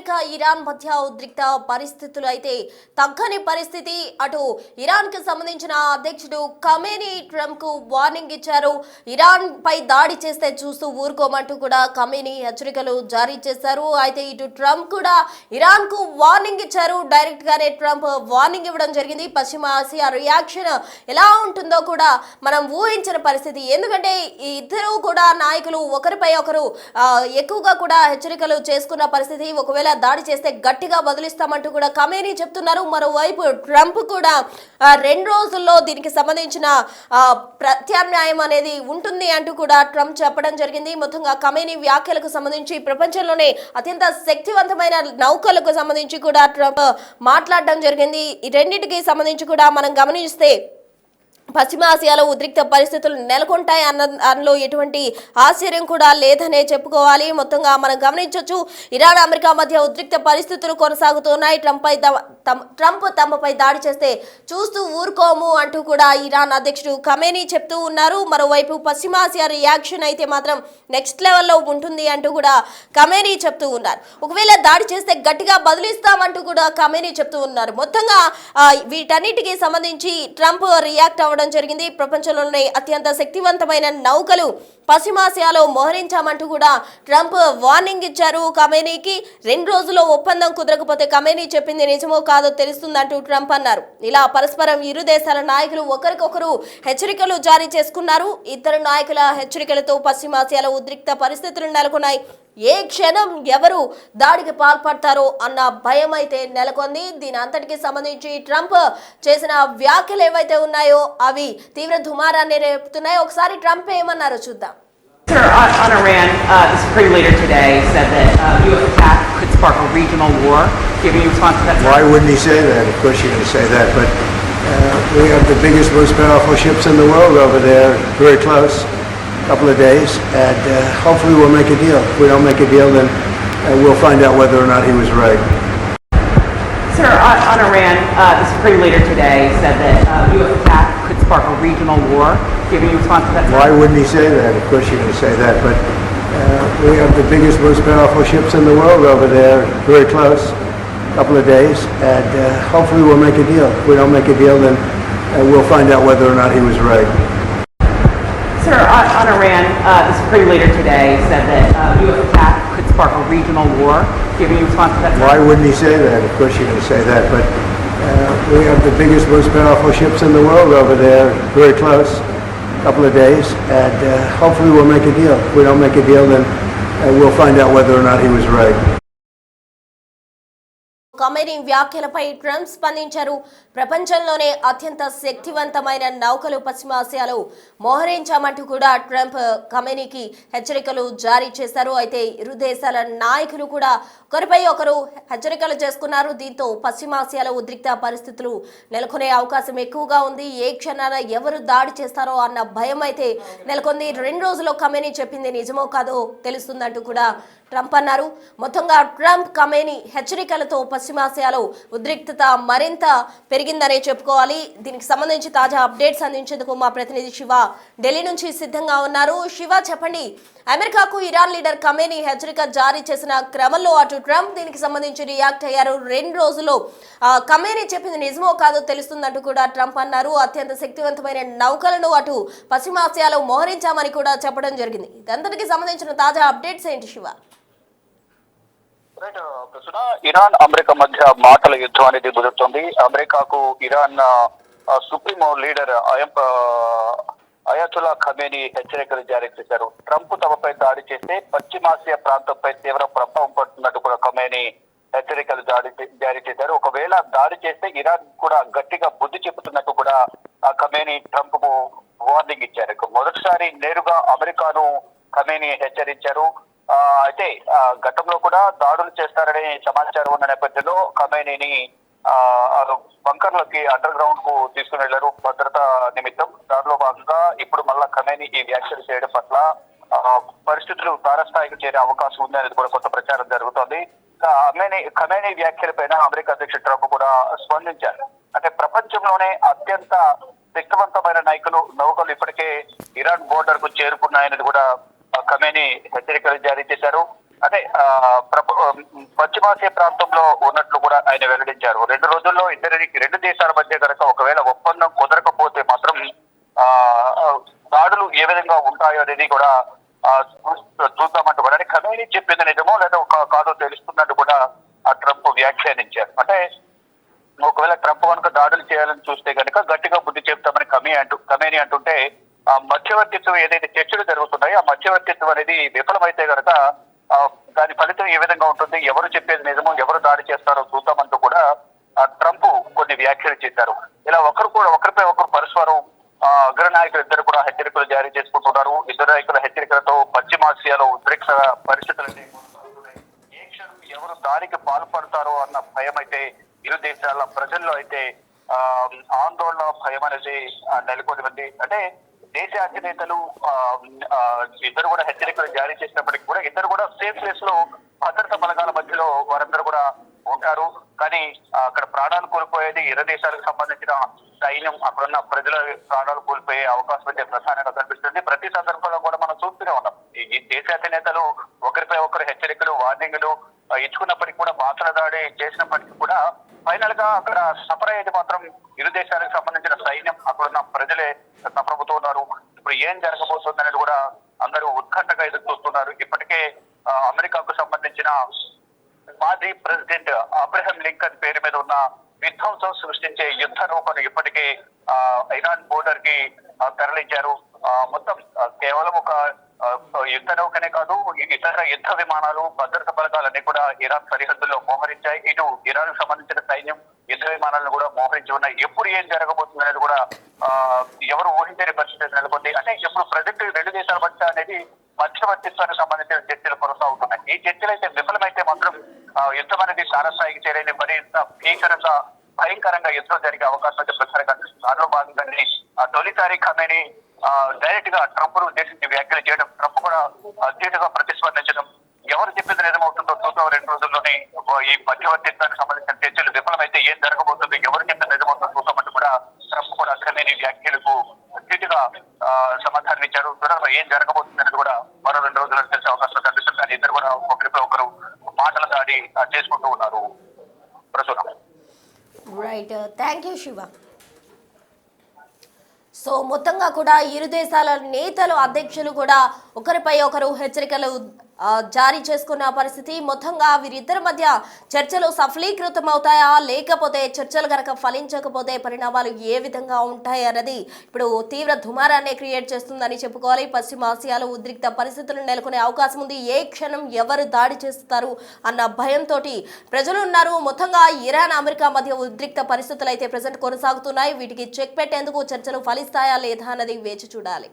America Iran మధ్య ఉద్రిక్త పరిస్థితులు అయితే తగ్గని పరిస్థితి. అటు ఇరాన్ కి సంబంధించిన అధ్యక్షుడు ఖమేనీ ట్రంప్ కు వార్నింగ్ ఇచ్చారు. ఇరాన్ పై దాడి చేస్తే చూస్తూ ఊరుకోమంటూ కూడా ఖమేనీ హెచ్చరికలు జారీ చేశారు. అయితే ఇటు ట్రంప్ కూడా ఇరాన్ కు వార్నింగ్ ఇచ్చారు. డైరెక్ట్ గానే ట్రంప్ వార్నింగ్ ఇవ్వడం జరిగింది. పశ్చిమ ఆసియా రియాక్షన్ ఎలా ఉంటుందో కూడా మనం ఊహించిన పరిస్థితి. ఎందుకంటే ఈ ఇద్దరు కూడా నాయకులు ఒకరిపై ఒకరు ఎక్కువగా కూడా హెచ్చరికలు చేసుకున్న పరిస్థితి. ఒకవేళ దాడి చేస్తే గట్టిగా బదులిస్తామంటూ కూడా ఖమేనీ చెప్తున్నారు. మరోవైపు ట్రంప్ కూడా 2 రోజుల్లో దీనికి సంబంధించిన ప్రత్యామ్నాయం అనేది ఉంటుంది అంటూ కూడా ట్రంప్ చెప్పడం జరిగింది. మొత్తంగా ఖమేనీ వ్యాఖ్యలకు సంబంధించి ప్రపంచంలోనే అత్యంత శక్తివంతమైన నౌకలకు సంబంధించి కూడా ట్రంప్ మాట్లాడడం జరిగింది. ఈ రెండింటికి సంబంధించి కూడా మనం గమనిస్తే పశ్చిమ ఆసియాలో ఉద్రిక్త పరిస్థితులు నెలకొంటాయి అందులో ఎటువంటి ఆశ్చర్యం కూడా లేదనే చెప్పుకోవాలి. మొత్తంగా మనం గమనించవచ్చు, ఇరాన్ అమెరికా మధ్య ఉద్రిక్త పరిస్థితులు కొనసాగుతున్నాయి. ట్రంప్ తమపై దాడి చేస్తే చూస్తూ ఊరుకోము అంటూ కూడా ఇరాన్ అధ్యక్షుడు ఖమేనీ చెప్తూ ఉన్నారు. మరోవైపు పశ్చిమ ఆసియా రియాక్షన్ అయితే మాత్రం నెక్స్ట్ లెవెల్లో ఉంటుంది అంటూ కూడా ఖమేనీ చెప్తూ ఉన్నారు. ఒకవేళ దాడి చేస్తే గట్టిగా బదులిస్తామంటూ కూడా ఖమేనీ చెప్తూ ఉన్నారు. మొత్తంగా వీటన్నిటికీ సంబంధించి ట్రంప్ రియాక్ట్ అవ్వడం జరిగింది. ప్రపంచంలోనే అత్యంత శక్తివంతమైన నౌకలు పశ్చిమాసియాలో మోహరించామంటూ కూడా ట్రంప్ వార్నింగ్ ఇచ్చారు ఖమేనీకి. 2 రోజుల్లో ఒప్పందం కుదరకపోతే ఖమేనీ చెప్పింది నిజమో కాదో తెలుస్తుందంటూ ట్రంప్ అన్నారు. ఇలా పరస్పరం ఇరు దేశాల నాయకులు ఒకరికొకరు హెచ్చరికలు జారీ చేసుకున్నారు. ఇద్దరు నాయకుల హెచ్చరికలతో పశ్చిమాసియాలో ఉద్రిక్త పరిస్థితులు నెలకొన్నాయి. ఏ క్షణం ఎవరు దాడికి పాల్పడతారో అన్న భయం అయితే నెలకొంది. దీని అంతటికి సంబంధించి ట్రంప్ చేసిన వ్యాఖ్యలు ఏవైతే ఉన్నాయో అవి తీవ్ర దుమారాన్ని రేపుతున్నాయి. ఒకసారి ట్రంప్ ఏమన్నారో చూద్దాం. Sir, on Iran, the Supreme Leader today said that U.S. attack could spark a regional war. Giving you response to that? Why wouldn't he say that? Of course you're going to say that, but we have the biggest, most powerful ships in the world over there, very close. Couple of days, and hopefully we'll make a deal. If we don't make a deal, then we'll find out whether or not he was right. Sir, on Iran, the Supreme Leader today said that U.S. attack could spark a regional war. Giving you response to that? Why wouldn't he say that? Of course you're going to say that, but we have the biggest, most powerful ships in the world over there, very close. Couple of days, and hopefully we'll make a deal. If we don't make a deal, then we'll find out whether or not he was right. Sir, on Iran, the Supreme Leader today said that U.S. attack could spark a regional war. Giving you response to that? Why wouldn't he say that? Of course you're going to say that, but we have the biggest, most powerful ships in the world over there, very close. Couple of days, and hopefully we'll make a deal. If we don't make a deal, then we'll find out whether or not he was right. Khamenei వ్యాఖ్యలపై Trump స్పందించారు. ప్రపంచంలోనే అత్యంత శక్తివంతమైన నౌకలు పశ్చిమాసియాలో మోహరించామంటూ కూడా Trump ఖమేనీకి హెచ్చరికలు జారీ చేశారు. అయితే ఇరు దేశాల నాయకులు కూడా ఒకరిపై ఒకరు హెచ్చరికలు చేసుకున్నారు. దీంతో పశ్చిమాసియాలో ఉద్రిక్త పరిస్థితులు నెలకొనే అవకాశం ఎక్కువగా ఉంది. ఏ క్షణాన ఎవరు దాడి చేస్తారో అన్న భయం అయితే నెలకొంది. 2 రోజుల్లో ఖమేనీ చెప్పింది నిజమో కాదో తెలుస్తుందంటూ కూడా ట్రంప్ అన్నారు. మొత్తంగా ట్రంప్ ఖమేనీ హెచ్చరికలతో పశ్చిమాసియాలో ఉద్రిక్తత మరింత పెరిగిందనే చెప్పుకోవాలి. దీనికి సంబంధించి తాజా అప్డేట్స్ అందించేందుకు మా ప్రతినిధి శివ ఢిల్లీ నుంచి సిద్ధంగా ఉన్నారు. శివ, చెప్పండి, అమెరికాకు ఇరాన్ లీడర్ ఖమేనీ హెచ్చరిక జారీ చేసిన క్రమంలో అటు ట్రంప్ దీనికి సంబంధించి రియాక్ట్ అయ్యారు. 2 రోజుల్లో ఖమేనీ చెప్పింది నిజమో కాదో తెలుస్తుందంటూ కూడా ట్రంప్ అన్నారు. అత్యంత శక్తివంతమైన నౌకలను అటు పశ్చిమాసియాలో మోహరించామని కూడా చెప్పడం జరిగింది. ఇదంతటికి సంబంధించిన తాజా అప్డేట్స్ ఏంటి శివ? ఇరాన్ అమెరికా మధ్య మాటల యుద్ధం అనేది కుదురుతుంది. అమెరికాకు ఇరాన్ సుప్రీం లీడర్ అయాతుల్లా ఖమేనీ హెచ్చరికలు జారీ చేశారు. ట్రంప్ తమపై దాడి చేస్తే పశ్చిమాసియా ప్రాంతంపై తీవ్ర ప్రభావం పడుతున్నట్టు కూడా ఖమేనీ హెచ్చరికలు జారీ చేశారు. ఒకవేళ దాడి చేస్తే ఇరాన్ కూడా గట్టిగా బుద్ధి చెబుతున్నట్టు కూడా ఖమేనీ ట్రంప్ కు వార్నింగ్ ఇచ్చారు. మొదటిసారి నేరుగా అమెరికాను ఖమేనీ హెచ్చరించారు. అయితే గతంలో కూడా దాడులు చేస్తారనే సమాచారం ఉన్న నేపథ్యంలో ఖమేనీని బంకర్లకి అండర్ గ్రౌండ్ కు తీసుకుని వెళ్లారు భద్రతా నిమిత్తం. దానిలో భాగంగా ఇప్పుడు మళ్ళా ఖమేనీ ఈ వ్యాఖ్యలు చేయడం పట్ల పరిస్థితులు తారస్థాయికి చేరే అవకాశం ఉంది అనేది కూడా కొత్త ప్రచారం జరుగుతోంది. ఖమేనీ వ్యాఖ్యలపైన అమెరికా అధ్యక్షుడు ట్రంప్ కూడా స్పందించారు. అంటే ప్రపంచంలోనే అత్యంత శక్తివంతమైన నౌకలు ఇప్పటికే ఇరాన్ బోర్డర్ కు చేరుకున్నాయనేది కూడా ఖమేనీ హెచ్చరికలు జారీ చేశారు. అంటే పశ్చిమాసియా ప్రాంతంలో ఉన్నట్లు కూడా ఆయన వెల్లడించారు. 2 రోజుల్లో రెండు దేశాల మధ్య కనుక ఒకవేళ ఒప్పందం కుదరకపోతే మాత్రం దాడులు ఏ విధంగా ఉంటాయో అనేది కూడా చూద్దామంటూ కూడా ఖమేనీ చెప్పింది నిజమో లేదా కాదో తెలుస్తున్నట్టు కూడా ట్రంప్ వ్యాఖ్యానించారు. అంటే ఒకవేళ ట్రంప్ కనుక దాడులు చేయాలని చూస్తే కనుక గట్టిగా బుద్ధి చెప్తామని ఖమేనీ అంటుంటే ఆ మధ్యవర్తిత్వం ఏదైతే చర్చలు జరుగుతున్నాయో ఆ మధ్యవర్తిత్వం అనేది విఫలమైతే కనుక దాని ఫలితం ఏ విధంగా ఉంటుంది, ఎవరు చెప్పేది నిజమో ఎవరు దాడి చేస్తారో చూద్దామంటూ కూడా ట్రంప్ కొన్ని వ్యాఖ్యలు చేశారు. ఇలా ఒకరిపై ఒకరు పరస్పరం అగ్రనాయకులు ఇద్దరు కూడా హెచ్చరికలు జారీ చేసుకుంటున్నారు. ఇద్దరు నాయకుల హెచ్చరికలతో పశ్చిమాసియాలో ఉద్రిక్త పరిస్థితులు ఏ క్షణం ఎవరు దాడికి పాల్పడతారో అన్న భయం అయితే ఇరు దేశాల ప్రజల్లో అయితే ఆందోళన భయం అనేది నెలకొని ఉంది. అంటే దేశ అధినేతలు ఇద్దరు కూడా హెచ్చరికలు జారీ చేసినప్పటికీ కూడా ఇద్దరు కూడా సేఫ్ ప్లేస్ లో భద్రతా బలగాల మధ్యలో వారందరూ కూడా ఉంటారు. కానీ అక్కడ ప్రాణాలు కోల్పోయేది ఇరు దేశాలకు సంబంధించిన సైన్యం, అక్కడున్న ప్రజల ప్రాణాలు కోల్పోయే అవకాశం అయితే ప్రధానంగా కనిపిస్తుంది. ప్రతి సందర్భంలో కూడా మనం చూస్తూనే ఉన్నాం. ఈ దేశ అధినేతలు ఒకరిపై ఒకరు హెచ్చరికలు వార్నింగ్లు ఇచ్చుకున్నప్పటికీ కూడా బాసల దాడి చేసినప్పటికీ కూడా ఫైనల్ గా అక్కడ సఫర్ అయ్యేది మాత్రం ఇరు దేశాలకు సంబంధించిన సైన్యం, అక్కడున్న ప్రజలే సఫర్ అవుతున్నారు. ఇప్పుడు ఏం జరగబోతుంది అనేది కూడా అందరూ ఉత్కంఠగా ఎదురు చూస్తున్నారు. ఇప్పటికే అమెరికాకు సంబంధించిన మాజీ ప్రెసిడెంట్ అబ్రహం లింకన్ పేరు మీద ఉన్న విధ్వంసం సృష్టించే యుద్ధ నౌకను ఇప్పటికే ఇరాన్ బోర్డర్ కి తరలించారు. మొత్తం కేవలం ఒక యుద్ధ నౌకనే కాదు, ఇతర యుద్ధ విమానాలు, భద్రతా బలగాలన్నీ కూడా ఇరాన్ సరిహద్దుల్లో మోహరించాయి. ఇటు ఇరాన్ సంబంధించిన సైన్యం యుద్ధ విమానాలను కూడా మోహరించి ఉన్నాయి. ఎప్పుడు ఏం జరగబోతుంది అనేది కూడా ఎవరు ఊహించని పరిస్థితి నెలకొంది. అంటే ఇప్పుడు ప్రజెంట్ రెండు దేశాల మధ్య అనేది మధ్యవర్తిత్వానికి సంబంధించిన చర్చలు కొనసాగుతున్నాయి. ఈ చర్చలు అయితే విఫలమైతే మాత్రం యుద్ధం అనేది తారస్థాయికి చేరేది, మరింత భయంకరంగా యుద్ధం జరిగే అవకాశం అయితే ప్రచారం కనిపిస్తుంది. దానిలో భాగంగానే తొలిసారి ఖమేనీ డైరెక్ట్ గా ట్రంప్ ను ఉద్దేశించి వ్యాఖ్యలు చేయడం, ట్రంప్ కూడా అత్యంతగా ప్రతిస్పందించడం, ఎవరు చెప్పింది నిజమవుతుందో చూద్దాం. 2 రోజుల్లోనే ఈ మధ్యవర్తిత్వానికి సంబంధించిన చర్చలు విఫలమైతే ఏం జరగబోతుంది, ఎవరు చెప్పింది నిజమవుతుందో చూద్దామంటూ కూడా ట్రంప్ కూడా ఖమేనీ వ్యాఖ్యలకు అత్యంతగా సమాధానం ఇచ్చారు. చూడాలి ఏం జరగబోతుంది అనేది కూడా మరో 2 రోజుల్లో తెలిసే అవకాశం కనిపిస్తుంది. కానీ ఇద్దరు కూడా ఒకరిపై ఒకరు మాటల దాడి చేసుకుంటూ ఉన్నారు. ప్రస్తుతం right, thank you Shiva. So మొత్తంగా కూడా ఇరు దేశాల నేతలు, అధ్యక్షులు కూడా ఒకరిపై ఒకరు హెచ్చరికలు జారీ చేసుకున్న పరిస్థితి. మొత్తంగా వీరిద్దరి మధ్య చర్చలు సఫలీకృతం అవుతాయా, లేకపోతే చర్చలు కనుక ఫలించకపోతే పరిణామాలు ఏ విధంగా ఉంటాయి అన్నది ఇప్పుడు తీవ్ర దుమారాన్ని క్రియేట్ చేస్తుందని చెప్పుకోవాలి. పశ్చిమాసియాలో ఉద్రిక్త పరిస్థితులు నెలకొనే అవకాశం ఉంది. ఏ క్షణం ఎవరు దాడి చేస్తారు అన్న భయంతో ప్రజలు ఉన్నారు. మొత్తంగా ఇరాన్ అమెరికా మధ్య ఉద్రిక్త పరిస్థితులు అయితే ప్రజెంట్ కొనసాగుతున్నాయి. వీటికి చెక్ పెట్టేందుకు చర్చలు ఫలిస్తాయా లేదా అన్నది వేచి చూడాలి.